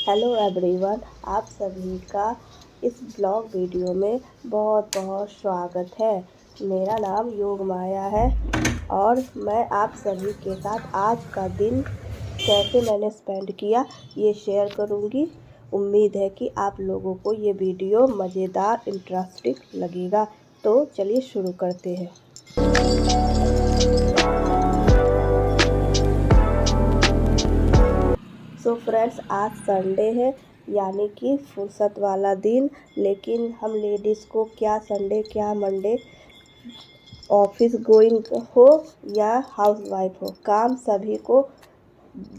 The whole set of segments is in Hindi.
हेलो एवरीवन, आप सभी का इस ब्लॉग वीडियो में बहुत बहुत स्वागत है। मेरा नाम योग माया है और मैं आप सभी के साथ आज का दिन कैसे मैंने स्पेंड किया ये शेयर करूंगी। उम्मीद है कि आप लोगों को ये वीडियो मज़ेदार इंटरेस्टिंग लगेगा। तो चलिए शुरू करते हैं। सो फ्रेंड्स, आज संडे है यानी कि फुर्सत वाला दिन। लेकिन हम लेडीज़ को क्या संडे क्या मंडे, ऑफिस गोइंग हो या हाउसवाइफ हो, काम सभी को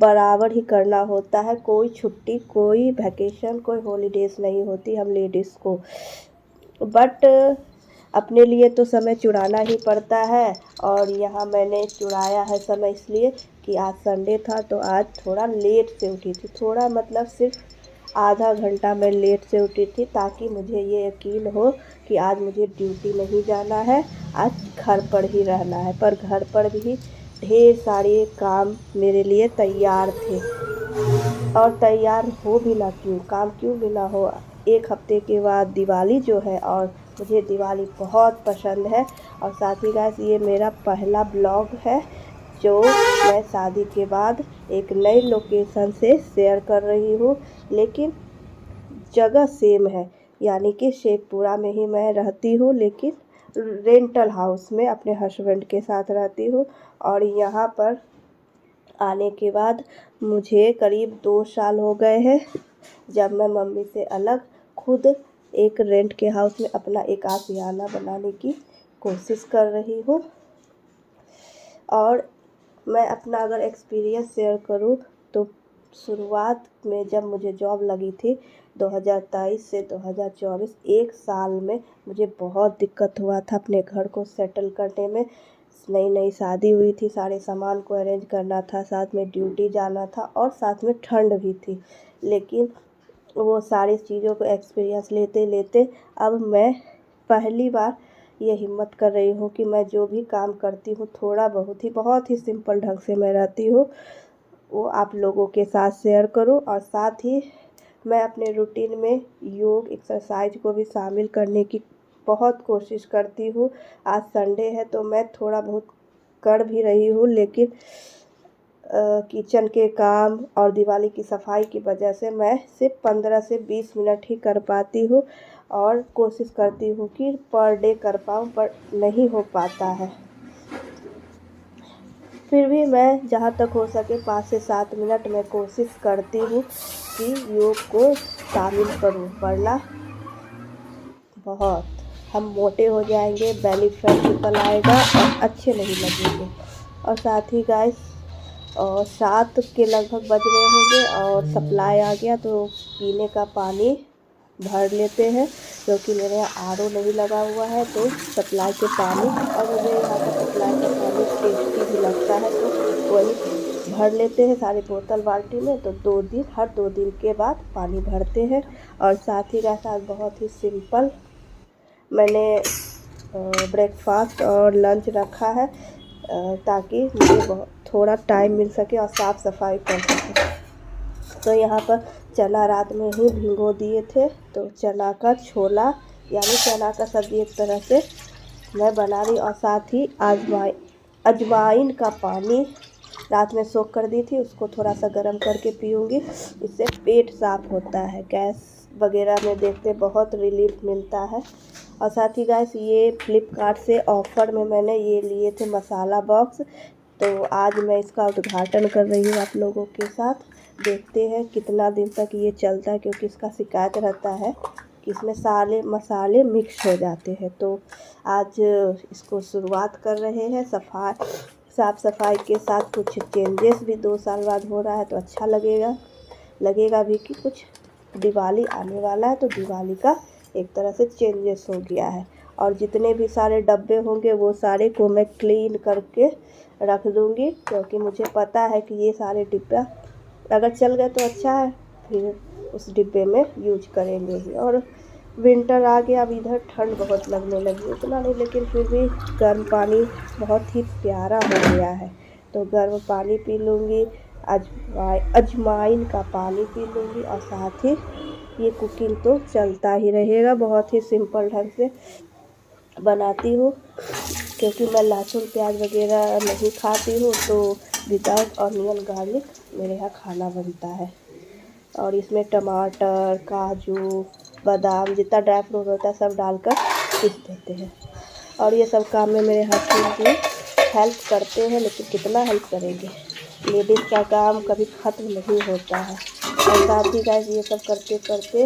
बराबर ही करना होता है। कोई छुट्टी, कोई वैकेशन, कोई हॉलीडेज़ नहीं होती हम लेडीज़ को। बट अपने लिए तो समय चुराना ही पड़ता है। और यहाँ मैंने चुराया है समय इसलिए कि आज संडे था तो आज थोड़ा लेट से उठी थी। थोड़ा मतलब सिर्फ आधा घंटा मैं लेट से उठी थी ताकि मुझे ये यकीन हो कि आज मुझे ड्यूटी नहीं जाना है, आज घर पर ही रहना है। पर घर पर भी ढेर सारे काम मेरे लिए तैयार थे और तैयार हो भी ना क्यों भी ना हो। एक हफ्ते के बाद दिवाली जो है और मुझे दिवाली बहुत पसंद है। और साथ ही गाइस, ये मेरा पहला ब्लॉग है जो मैं शादी के बाद एक नई लोकेशन से शेयर कर रही हूँ। लेकिन जगह सेम है, यानी कि शेखपुरा में ही मैं रहती हूँ, लेकिन रेंटल हाउस में अपने हस्बैंड के साथ रहती हूँ। और यहाँ पर आने के बाद मुझे करीब 2 साल हो गए हैं जब मैं मम्मी से अलग खुद एक रेंट के हाउस में अपना एक आशियाना बनाने की कोशिश कर रही हूँ। और मैं अपना अगर एक्सपीरियंस शेयर करूँ तो शुरुआत में जब मुझे जॉब लगी थी 2023 से 2024, एक साल में मुझे बहुत दिक्कत हुआ था अपने घर को सेटल करने में। नई नई शादी हुई थी, सारे सामान को अरेंज करना था, साथ में ड्यूटी जाना था और साथ में ठंड भी थी। लेकिन वो सारी चीज़ों को एक्सपीरियंस लेते लेते अब मैं पहली बार ये हिम्मत कर रही हूँ कि मैं जो भी काम करती हूँ थोड़ा बहुत ही सिंपल ढंग से मैं रहती हूँ, वो आप लोगों के साथ शेयर करूँ। और साथ ही मैं अपने रूटीन में योग एक्सरसाइज को भी शामिल करने की बहुत कोशिश करती हूँ। आज संडे है तो मैं थोड़ा बहुत कर भी रही हूँ, लेकिन किचन के काम और दिवाली की सफाई की वजह से मैं सिर्फ 15 से 20 मिनट ही कर पाती हूँ। और कोशिश करती हूँ कि पर डे कर पाऊँ, पर नहीं हो पाता है। फिर भी मैं जहाँ तक हो सके 5 से 7 मिनट में कोशिश करती हूँ कि योग को शामिल करूँ, वरना बहुत हम मोटे हो जाएंगे, बेली फैट निकल आएगा और अच्छे नहीं लगेंगे। और साथ ही गाइस, और 7 के लगभग बज रहे होंगे और सप्लाई आ गया तो पीने का पानी भर लेते हैं, क्योंकि मेरे यहाँ आरओ नहीं लगा हुआ है। तो सप्लाई के पानी, और मुझे यहाँ का सप्लाई का पानी टेस्टी भी लगता है, तो वही भर लेते हैं सारी बोतल बाल्टी में। तो हर 2 दिन के बाद पानी भरते हैं। और साथ ही साथ बहुत ही सिंपल मैंने ब्रेकफास्ट और लंच रखा है ताकि मुझे थोड़ा टाइम मिल सके और साफ़ सफाई कर सके। तो यहाँ पर चना रात में ही भिगो दिए थे, तो चना का छोला यानी चना का सब्ज़ी एक तरह से मैं बना रही। और साथ ही अजवाइन का पानी रात में सोख कर दी थी, उसको थोड़ा सा गर्म करके पीऊँगी, इससे पेट साफ़ होता है। गैस वगैरह में देखते बहुत रिलीफ मिलता है। और साथ ही गाइस, ये फ्लिपकार्ट से ऑफ़र में मैंने ये लिए थे मसाला बॉक्स, तो आज मैं इसका उद्घाटन कर रही हूँ आप लोगों के साथ। देखते हैं कितना दिन तक ये चलता है, क्योंकि इसका शिकायत रहता है कि इसमें सारे मसाले मिक्स हो जाते हैं। तो आज इसको शुरुआत कर रहे हैं। साफ़ सफाई के साथ कुछ चेंजेस भी 2 साल बाद हो रहा है, तो अच्छा लगेगा भी कि कुछ दिवाली आने वाला है, तो दिवाली का एक तरह से चेंजेस हो गया है। और जितने भी सारे डब्बे होंगे वो सारे को मैं क्लीन करके रख दूँगी, क्योंकि मुझे पता है कि ये सारे डिब्बा अगर चल गए तो अच्छा है, फिर उस डिब्बे में यूज करेंगे ही। और विंटर आ गया, अब इधर ठंड बहुत लगने लगी, उतना नहीं लेकिन फिर भी गर्म पानी बहुत ही प्यारा हो गया है, तो गर्म पानी पी लूँगी। अजवाइन का पानी पी लूँगी और साथ ही ये कुकिंग तो चलता ही रहेगा। बहुत ही सिंपल ढंग से बनाती हूँ क्योंकि मैं लहसुन प्याज वगैरह नहीं खाती हूँ, तो विदाउट ऑनियन गार्लिक मेरे यहाँ खाना बनता है। और इसमें टमाटर, काजू, बादाम, जितना ड्राई फ्रूट होता है सब डालकर पीस देते हैं। और ये सब काम में मेरे हस्बैंड भी हेल्प करते हैं, लेकिन कितना हेल्प करेंगे, लेडीज़ का काम कभी ख़त्म नहीं होता है। और साथ ही गाइस ये सब करते करते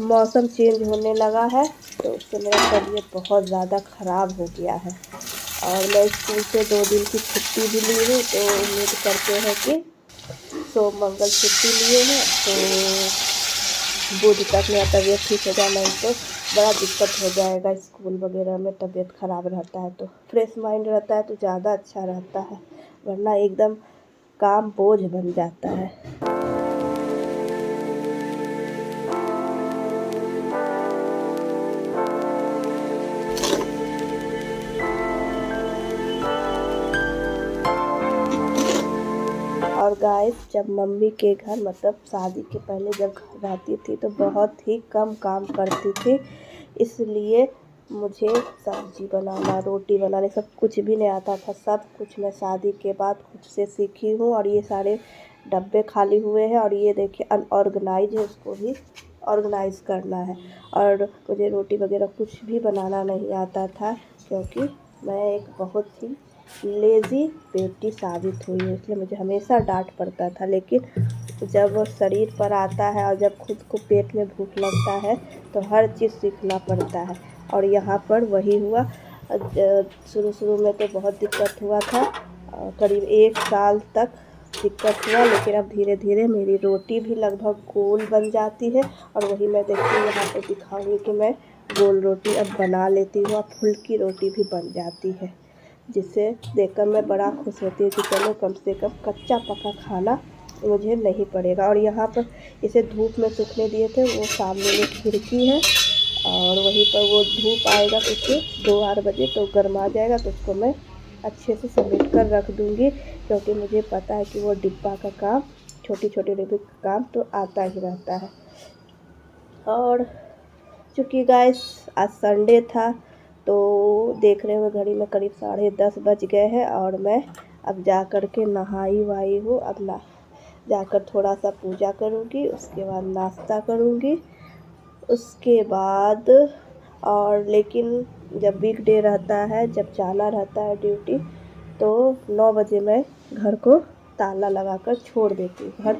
मौसम चेंज होने लगा है, तो उससे मेरा तबीयत बहुत ज़्यादा ख़राब हो गया है। और मैं स्कूल से 2 दिन की छुट्टी भी ली हूँ, तो उम्मीद करते हैं कि सोम मंगल छुट्टी लिए हैं तो बुध तक मेरा तबीयत ठीक हो जाए, नहीं तो बड़ा दिक्कत हो जाएगा। स्कूल वगैरह में तबीयत ख़राब रहता है तो फ्रेश माइंड रहता है तो ज़्यादा अच्छा रहता है, वरना एकदम काम बोझ बन जाता है। और गाइस जब मम्मी के घर मतलब शादी के पहले जब घर रहती थी तो बहुत ही कम काम करती थी, इसलिए मुझे सब्जी बनाना, रोटी बनाने सब कुछ भी नहीं आता था। सब कुछ मैं शादी के बाद खुद से सीखी हूँ। और ये सारे डब्बे खाली हुए हैं और ये देखिए अनऑर्गेनाइज है, उसको भी ऑर्गेनाइज़ करना है। और मुझे रोटी वगैरह कुछ भी बनाना नहीं आता था क्योंकि मैं एक बहुत ही लेज़ी बेटी साबित हुई हूँ, इसलिए मुझे हमेशा डांट पड़ता था। लेकिन जब वो शरीर पर आता है और जब खुद को पेट में भूख लगता है तो हर चीज़ सीखना पड़ता है। और यहाँ पर वही हुआ। शुरू में तो बहुत दिक्कत हुआ था, करीब 1 साल तक दिक्कत हुआ, लेकिन अब धीरे धीरे मेरी रोटी भी लगभग गोल बन जाती है। और वही मैं देखिए यहाँ पे दिखाऊंगी कि मैं गोल रोटी अब बना लेती हूँ, अब फुल्की रोटी भी बन जाती है, जिसे देखकर मैं बड़ा खुश होती हूँ कि चलो कम से कम कच्चा पका खाना मुझे नहीं पड़ेगा। और यहाँ पर इसे धूप में सूखने दिए थे, वो सामने में खिड़की है और वहीं पर वो धूप आएगा कुछ 2-4 बजे तो गर्मा जाएगा, तो उसको मैं अच्छे से समेट कर रख दूँगी क्योंकि मुझे पता है कि वो डिब्बा का काम, छोटी छोटी डिब्बे का काम तो आता ही रहता है। और चूँकि गाइस आज संडे था तो देख रहे हुए घड़ी में करीब 10:30 बज गए हैं और मैं अब जा कर के नहाई वाई हूँ। अब जाकर थोड़ा सा पूजा करूँगी, उसके बाद नाश्ता करूँगी, उसके बाद और लेकिन जब वीकडे रहता है, जब जाना रहता है ड्यूटी, तो 9 बजे मैं घर को ताला लगाकर छोड़ देती हूँ,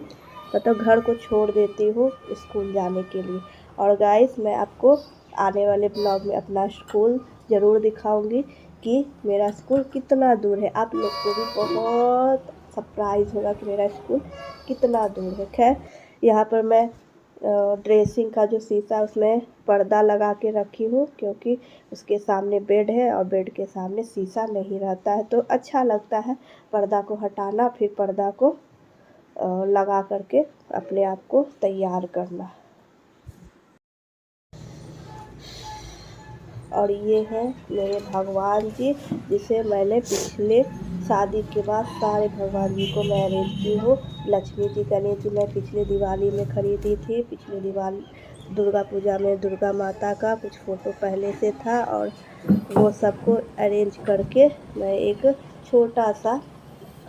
घर को छोड़ देती हूँ स्कूल जाने के लिए। और गाइस मैं आपको आने वाले ब्लॉग में अपना स्कूल ज़रूर दिखाऊंगी कि मेरा स्कूल कितना दूर है। आप लोग को भी बहुत सरप्राइज़ होगा कि मेरा स्कूल कितना दूर है। खैर यहाँ पर मैं ड्रेसिंग का जो शीशा उसमें पर्दा लगा के रखी हूँ क्योंकि उसके सामने बेड है और बेड के सामने शीशा नहीं रहता है, तो अच्छा लगता है पर्दा को हटाना, फिर पर्दा को लगा करके अपने आप को तैयार करना। और ये है मेरे भगवान जी, जिसे मैंने पिछले शादी के बाद सारे भगवान जी को मैं अरेंज की हूँ। लक्ष्मी जी, गणेश जी मैं पिछले दिवाली में ख़रीदी थी। पिछले दिवाली दुर्गा पूजा में दुर्गा माता का कुछ फ़ोटो पहले से था और वो सबको अरेंज करके मैं एक छोटा सा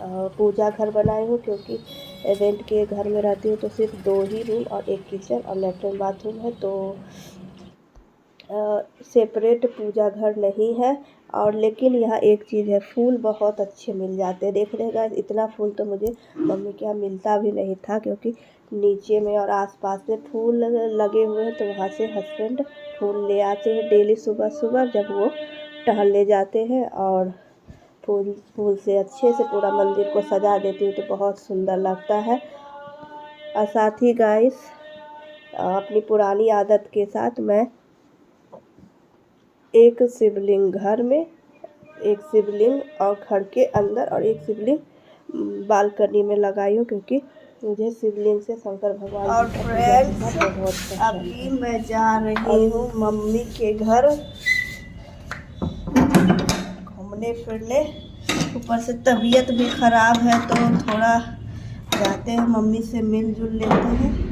पूजा घर बनाई हूँ क्योंकि रेंट के घर में रहती हूँ तो सिर्फ 2 ही रूम और 1 किचन और लेटरिन बाथरूम है, तो सेपरेट पूजा घर नहीं है। और लेकिन यहाँ एक चीज़ है, फूल बहुत अच्छे मिल जाते हैं। देख रहे गाइस, इतना फूल तो मुझे मम्मी के यहाँ मिलता भी नहीं था क्योंकि नीचे में और आसपास में फूल लगे हुए हैं, तो वहाँ से हस्बैंड फूल ले आते हैं डेली सुबह सुबह जब वो टहलने जाते हैं। और फूल से अच्छे से पूरा मंदिर को सजा देती हूँ तो बहुत सुंदर लगता है। और साथ ही गाइस अपनी पुरानी आदत के साथ मैं एक शिवलिंग घर में, एक शिवलिंग और घर के अंदर और एक शिवलिंग बालकनी में लगाई हूँ क्योंकि मुझे शिवलिंग से शंकर भगवान और जी का पूजा करना बहुत पसंद है। अभी मैं जा रही हूँ मम्मी के घर घूमने फिरने, ऊपर से तबीयत भी ख़राब है तो थोड़ा जाते हैं मम्मी से मिलजुल लेते हैं।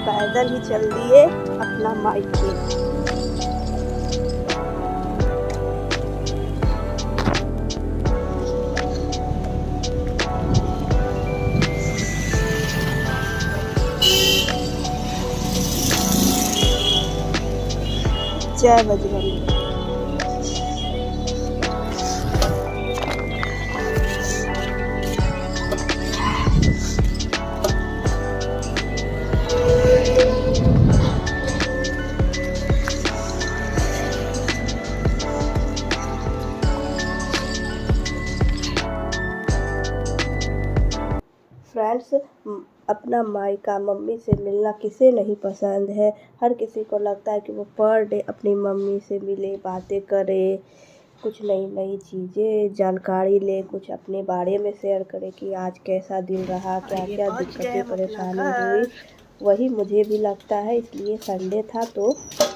पैदल ही चल दिए अपना मायके। जय बजरंग। फ्रेंड्स, अपना मायका मम्मी से मिलना किसे नहीं पसंद है। हर किसी को लगता है कि वो पर डे अपनी मम्मी से मिले, बातें करे, कुछ नई नई चीज़ें जानकारी ले, कुछ अपने बारे में शेयर करे कि आज कैसा दिन रहा, क्या क्या दिक्कतें परेशानी हुई। वही मुझे भी लगता है, इसलिए संडे था तो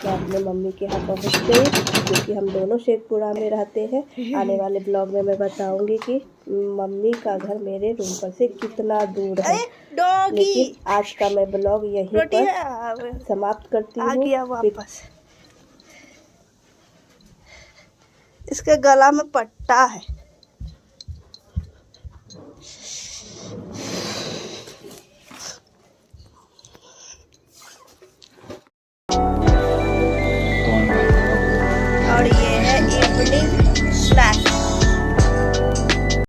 मैं अपने मम्मी के यहाँ पहुँच गई, क्योंकि हम दोनों शेखपुरा में रहते हैं। आने वाले ब्लॉग में मैं बताऊंगी कि मम्मी का घर मेरे रूम पर से कितना दूर है। लेकिन आज का मैं ब्लॉग यहीं पर समाप्त करती हूँ। वापस इसके गला में पट्टा है। और ये है इवनिंग